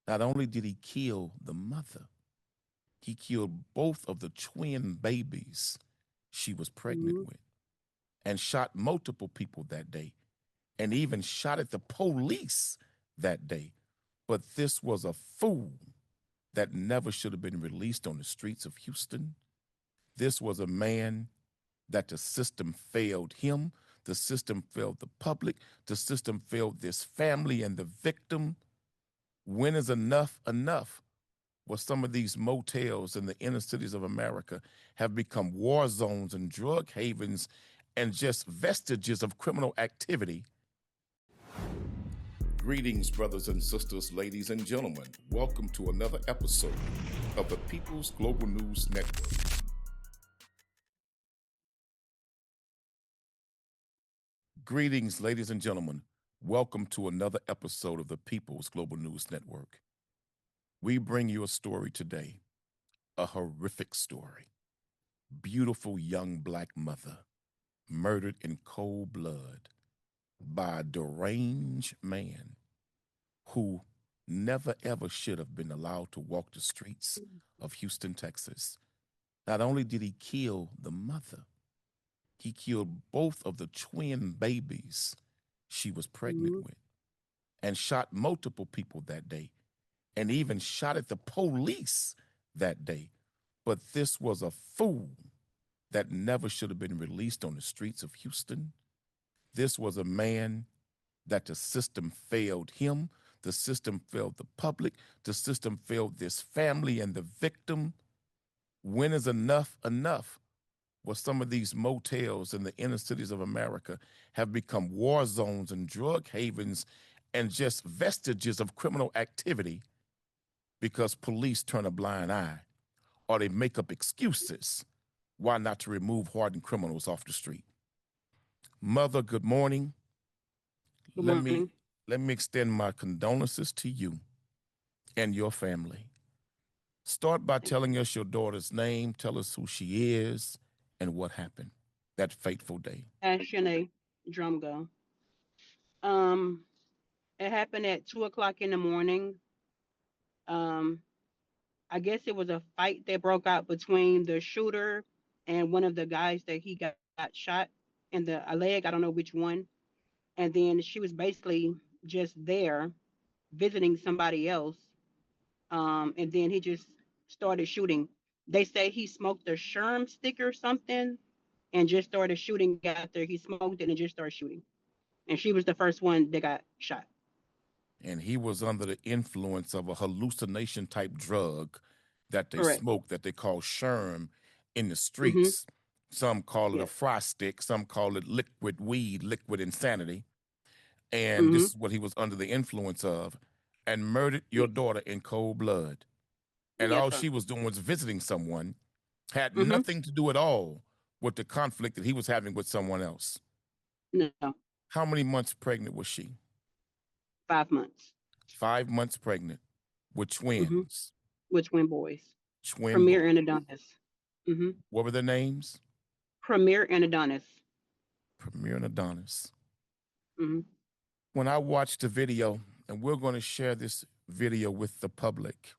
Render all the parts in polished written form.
Not only did he kill the mother, he killed both of the twin babies she was pregnant Mm-hmm. with and shot multiple people that day and even shot at the police that day. But this was a fool that never should have been released on the streets of Houston. This was a man that the system failed him, the system failed the public, the system failed this family and the victim. When is enough enough? Well, some of these motels in the inner cities of America have become war zones and drug havens and just vestiges of criminal activity. Greetings, brothers and sisters, ladies and gentlemen. Welcome to another episode of the People's Global News Network. Greetings, ladies and gentlemen. Welcome to another episode of the People's Global News Network. We bring you a story today, a horrific story. Beautiful young black mother murdered in cold blood by a deranged man who never ever should have been allowed to walk the streets of Houston, Texas. Not only did he kill the mother, he killed both of the twin babies she was pregnant Mm-hmm. with and shot multiple people that day and even shot at the police that day. But this was a fool that never should have been released on the streets of Houston. This was a man that the system failed him, the system failed the public, the system failed this family and the victim. When is enough enough? Well, some of these motels in the inner cities of America have become war zones and drug havens and just vestiges of criminal activity because police turn a blind eye or they make up excuses why not to remove hardened criminals off the street. Mother, good morning. Good Let morning. me let me extend my condolences to you and your family. Start by Thank you. telling us your daughter's name, tell us who she is and what happened that fateful day. Ashene Drumgo. Um, it happened at 2 o'clock in the morning. Um, I guess it was a fight that broke out between the shooter and one of the guys that he got shot in the a leg. I don't know which one. And then she was basically just there visiting somebody else. And then he just started shooting. They say he smoked a sherm stick or something and just started shooting after he smoked it and just started shooting. And she was the first one that got shot. And he was under the influence of a hallucination type drug that they Correct. smoke that they call sherm in the Mm-hmm. streets. Some call it a Yes. fry stick, some call it liquid weed, liquid insanity. And Mm-hmm. this is what he was under the influence of and murdered your Yes. daughter in cold blood. And Yes, all sir. she was doing was visiting someone, had Mm-hmm. nothing to do at all with the conflict that he was having with someone else. No. How many months pregnant was she? 5 months. 5 months pregnant with Mm-hmm. twins, With twin boys. twin Premier and boys. Adonis. Mm-hmm. What were their names? Premier and Adonis. Premier and Adonis. Mm-hmm. When I watched the video, and we're going to share this video with the public,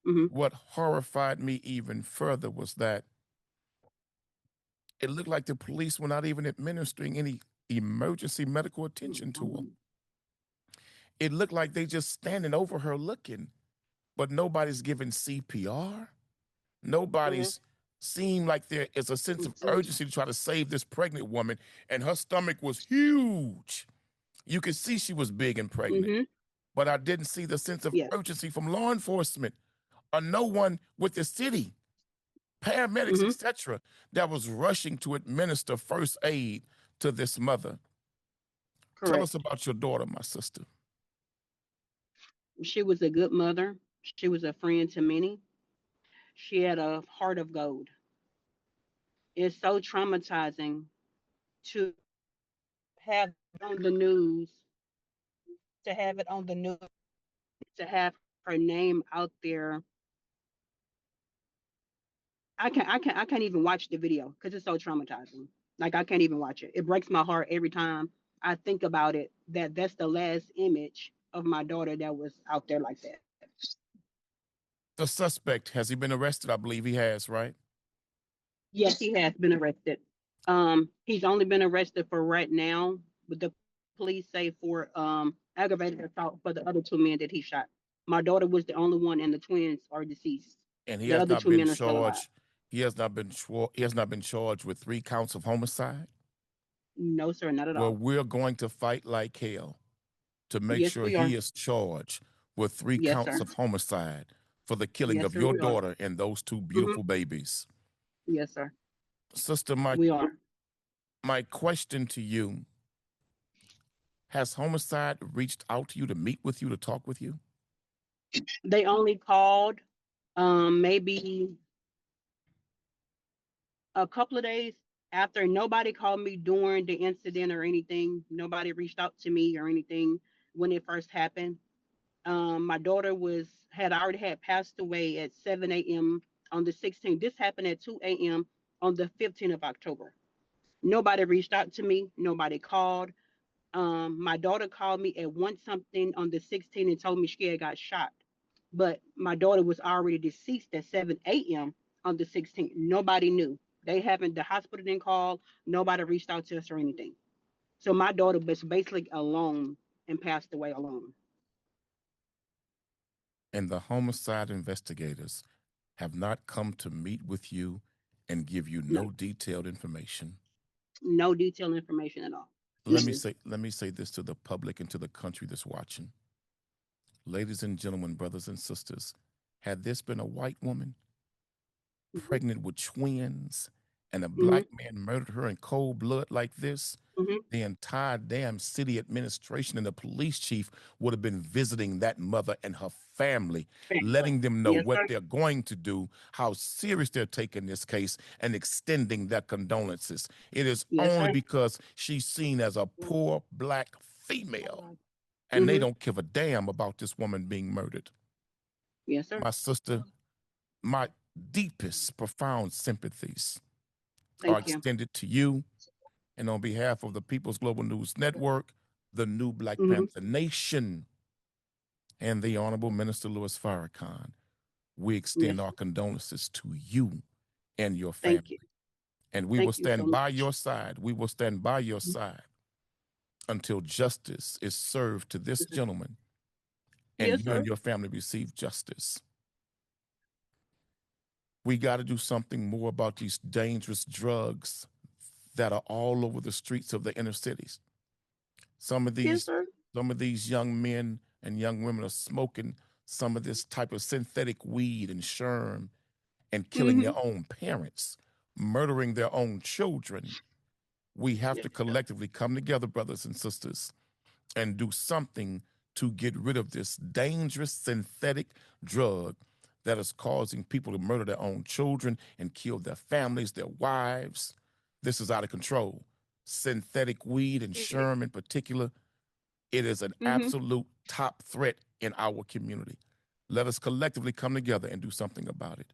Mm-hmm. what horrified me even further was that it looked like the police were not even administering any emergency medical attention to her. It looked like they just standing over her looking, but nobody's giving CPR. Mm-hmm. Nobody's seemed like there is a sense of urgency to try to save this pregnant woman, and her stomach was huge. You could see she was big and pregnant, Mm-hmm. but I didn't see the sense of Yes. urgency from law enforcement or no one with the city, paramedics, Mm-hmm. etc., that was rushing to administer first aid to this mother. Tell us Correct. about your daughter, my sister. She was a good mother. She was a friend to many. She had a heart of gold. It's so traumatizing to have it on the news, to have it on the news, to have her name out there. I can't even watch the video because it's so traumatizing. Like I can't even watch it. It breaks my heart every time I think about it. That's the last image of my daughter that was out there like that. The suspect, has he been arrested? I believe he has, right? Yes, he has been arrested. He's only been arrested for right now, but the police say for aggravated assault for the other two men that he shot. My daughter was the only one, and the twins are deceased. And he The has other not two been men are still alive. charged. He has not been charged with 3 counts of homicide. No, sir, not at Well, all. we're going to fight like hell to make Yes, sure we are. he is charged with three Yes, counts sir. of homicide for the killing Yes, of sir, your we are. daughter and those 2 Hmm. beautiful babies. Yes, sir, Sister, we are. my question to you, has homicide reached out to you to meet with you, to talk with you? They only called maybe a couple of days after. Nobody called me during the incident or anything. Nobody reached out to me or anything when it first happened. My daughter had already had passed away at 7 a.m. on the 16th. This happened at 2 a.m. on the 15th of October. Nobody reached out to me. Nobody called. My daughter called me at 1 something on the 16th and told me she had got shot. But my daughter was already deceased at 7 a.m. on the 16th. Nobody knew. The hospital didn't call. Nobody reached out to us or anything. So my daughter was basically alone and passed away alone. And the homicide investigators have not come to meet with you and give you No, no detailed information. no detailed information at all. Let me say this to the public and to the country that's watching. Ladies and gentlemen, brothers and sisters, had this been a white woman Mm-hmm. pregnant with twins and a Mm-hmm. black man murdered her in cold blood like this, Mm-hmm. the entire damn city administration and the police chief would have been visiting that mother and her family, Family. letting them know Yes, what sir. they're going to do, how serious they're taking this case, and extending their condolences. It is Yes, only sir. because she's seen as a poor black female, and they Mm-hmm. don't give a damn about this woman being murdered. Yes, sir. My sister, my deepest, profound sympathies are Thank you. extended to you. And on behalf of the People's Global News Network, the New Black Mm-hmm. Panther Nation, and the Honorable Minister Louis Farrakhan, we extend Yes. our condolences to you and your Thank you. family. And we will Thank you so stand by much. your side. We will stand by your side until justice is served to this gentleman and Yes, you and sir. your family receive justice. We got to do something more about these dangerous drugs that are all over the streets of the inner cities. Some of Yes, these sir. some of these young men and young women are smoking some of this type of synthetic weed and sherm and killing Mm-hmm. their own parents, murdering their own children. We have Yes, to sir. collectively come together, brothers and sisters, and do something to get rid of this dangerous synthetic drug that is causing people to murder their own children and kill their families, their wives. This is out of control. Synthetic weed and It is. sherm in particular, it is an Mm-hmm. absolute top threat in our community. Let us collectively come together and do something about it.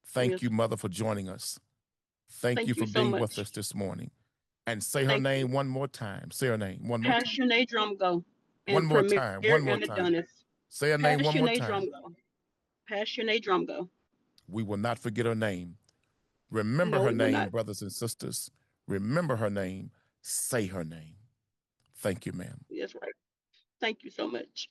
Thank Yes. you, Mother, for joining us. Thank you Thank you for so being with much. us this morning. And say her Thank you. name one more time. Say her name one more time. Passionate Drum Go One and more Premier time. One more and time. Adonis. Say her name one more Passionate time. Drum Go. Passionate Drum Go. We will not forget her name. Remember No, her we will name, not. brothers and sisters. Remember her name. Say her name. Thank you, ma'am. Yes, right. Thank you so much.